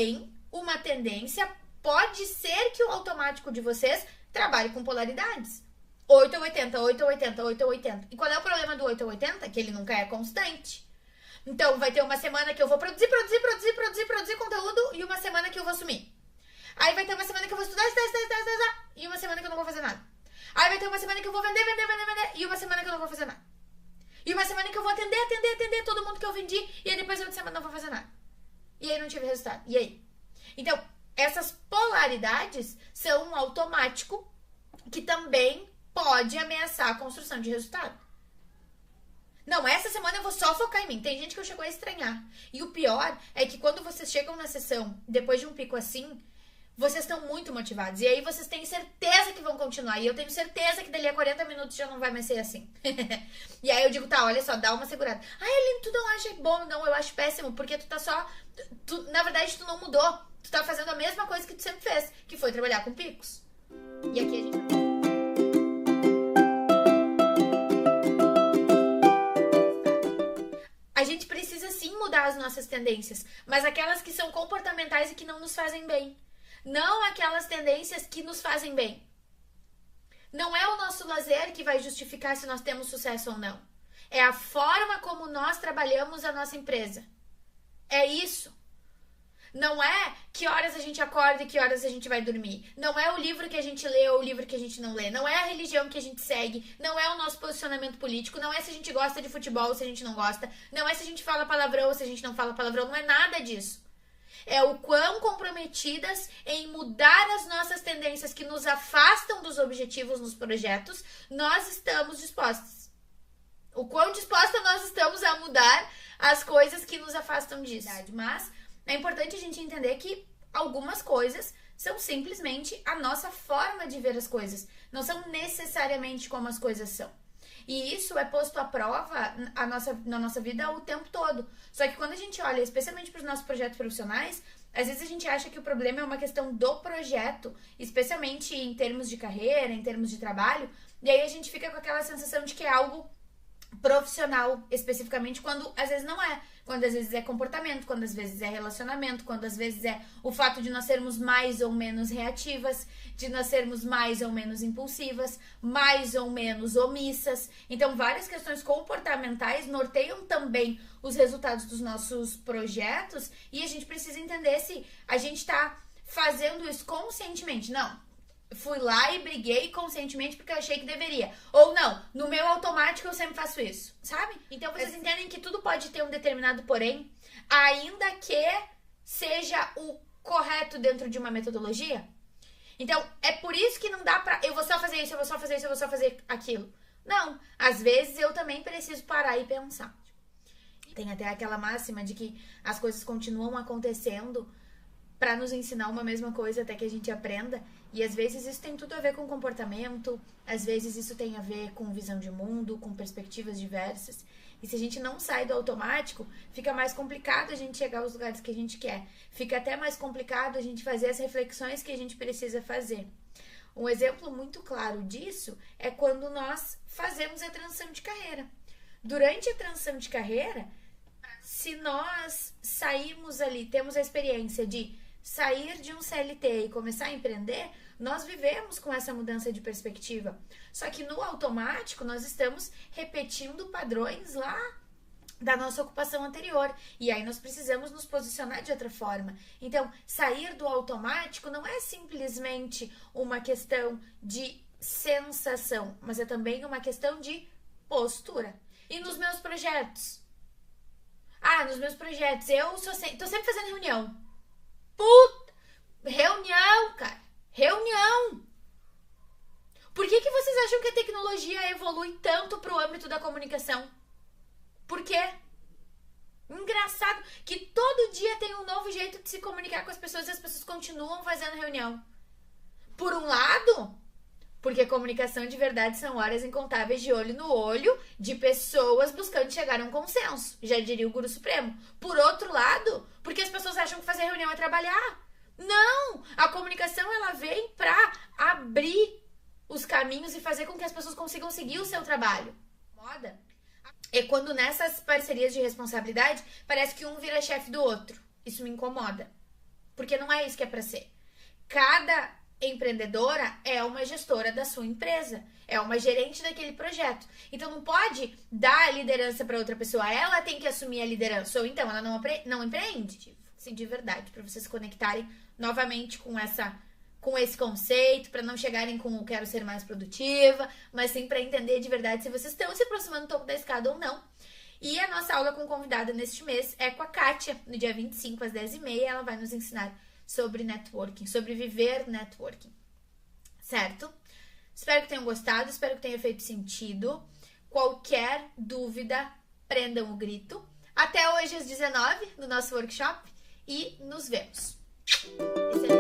tem uma tendência, pode ser que o automático de vocês trabalhe com polaridades. 8 ou 80, 8 ou 80, 8 ou 80. E qual é o problema do 8 ou 80? Que ele nunca é constante. Então, vai ter uma semana que eu vou produzir conteúdo e uma semana que eu vou sumir. Aí vai ter uma semana que eu vou estudar e uma semana que eu não vou fazer nada. Aí vai ter uma semana que eu vou vender e uma semana que eu não vou fazer nada. E uma semana que eu vou atender todo mundo que eu vendi e aí depois outra semana não vou fazer nada. E aí não tive resultado. E aí? Então, essas polaridades são um automático que também pode ameaçar a construção de resultado. Não, essa semana eu vou só focar em mim. Tem gente que eu chego a estranhar. E o pior é que quando vocês chegam na sessão, depois de um pico assim, vocês estão muito motivados. E aí vocês têm certeza que vão continuar. E eu tenho certeza que dali a 40 minutos já não vai mais ser assim. E aí eu digo, tá, olha só, dá uma segurada. Ai, Aline, tu não acha bom? Não, eu acho péssimo. Porque tu tá só... na verdade, tu não mudou. Tu tá fazendo a mesma coisa que tu sempre fez. Que foi trabalhar com picos. E aqui a gente... A gente precisa sim mudar as nossas tendências, mas aquelas que são comportamentais e que não nos fazem bem. Não aquelas tendências que nos fazem bem. Não é o nosso lazer que vai justificar se nós temos sucesso ou não. É a forma como nós trabalhamos a nossa empresa. É isso. Não é que horas a gente acorda e que horas a gente vai dormir. Não é o livro que a gente lê ou o livro que a gente não lê. Não é a religião que a gente segue. Não é o nosso posicionamento político. Não é se a gente gosta de futebol ou se a gente não gosta. Não é se a gente fala palavrão ou se a gente não fala palavrão. Não é nada disso. É o quão comprometidas em mudar as nossas tendências que nos afastam dos objetivos nos projetos nós estamos dispostos. O quão disposta nós estamos a mudar as coisas que nos afastam disso. Mas... é importante a gente entender que algumas coisas são simplesmente a nossa forma de ver as coisas. Não são necessariamente como as coisas são. E isso é posto à prova na nossa vida o tempo todo. Só que quando a gente olha, especialmente para os nossos projetos profissionais, às vezes a gente acha que o problema é uma questão do projeto, especialmente em termos de carreira, em termos de trabalho. E aí a gente fica com aquela sensação de que é algo profissional, especificamente, quando às vezes não é. Quando às vezes é comportamento, quando às vezes é relacionamento, quando às vezes é o fato de nós sermos mais ou menos reativas, de nós sermos mais ou menos impulsivas, mais ou menos omissas. Então, várias questões comportamentais norteiam também os resultados dos nossos projetos e a gente precisa entender se a gente está fazendo isso conscientemente. Não. Fui lá e briguei conscientemente porque eu achei que deveria. Ou não, no meu automático eu sempre faço isso, sabe? Então vocês entendem que tudo pode ter um determinado porém, ainda que seja o correto dentro de uma metodologia. Então, é por isso que não dá pra... eu vou só fazer isso, eu vou só fazer isso, eu vou só fazer aquilo. Não, às vezes eu também preciso parar e pensar. Tem até aquela máxima de que as coisas continuam acontecendo para nos ensinar uma mesma coisa até que a gente aprenda. E às vezes isso tem tudo a ver com comportamento, às vezes isso tem a ver com visão de mundo, com perspectivas diversas. E se a gente não sai do automático, fica mais complicado a gente chegar aos lugares que a gente quer. Fica até mais complicado a gente fazer as reflexões que a gente precisa fazer. Um exemplo muito claro disso é quando nós fazemos a transição de carreira. Durante a transição de carreira, se nós sairmos ali, temos a experiência de sair de um CLT e começar a empreender, nós vivemos com essa mudança de perspectiva. Só que no automático, nós estamos repetindo padrões lá da nossa ocupação anterior. E aí nós precisamos nos posicionar de outra forma. Então, sair do automático não é simplesmente uma questão de sensação, mas é também uma questão de postura. E nos meus projetos? Nos meus projetos, tô sempre fazendo reunião. Puta! Reunião, cara! Reunião! Por que vocês acham que a tecnologia evolui tanto pro âmbito da comunicação? Por quê? Engraçado que todo dia tem um novo jeito de se comunicar com as pessoas e as pessoas continuam fazendo reunião. Por um lado, porque comunicação de verdade são horas incontáveis de olho no olho de pessoas buscando chegar a um consenso, já diria o Guru Supremo. Por outro lado, porque as pessoas acham que fazer reunião é trabalhar. Não! A comunicação ela vem pra abrir os caminhos e fazer com que as pessoas consigam seguir o seu trabalho. Moda? É quando nessas parcerias de responsabilidade parece que um vira chefe do outro. Isso me incomoda. porque não é isso que é para ser. Cada empreendedora é uma gestora da sua empresa, é uma gerente daquele projeto. Então não pode dar a liderança para outra pessoa, ela tem que assumir a liderança, ou então ela não empreende. Assim, de verdade, para vocês se conectarem novamente com esse conceito, para não chegarem com o quero ser mais produtiva, mas sim para entender de verdade se vocês estão se aproximando do topo da escada ou não. E a nossa aula com convidada neste mês é com a Kátia, no dia 25 às 10h30, ela vai nos ensinar sobre networking, sobre viver networking, certo? Espero que tenham gostado, espero que tenha feito sentido. Qualquer dúvida, prendam o grito. Até hoje às 19h no nosso workshop e nos vemos. Excelente.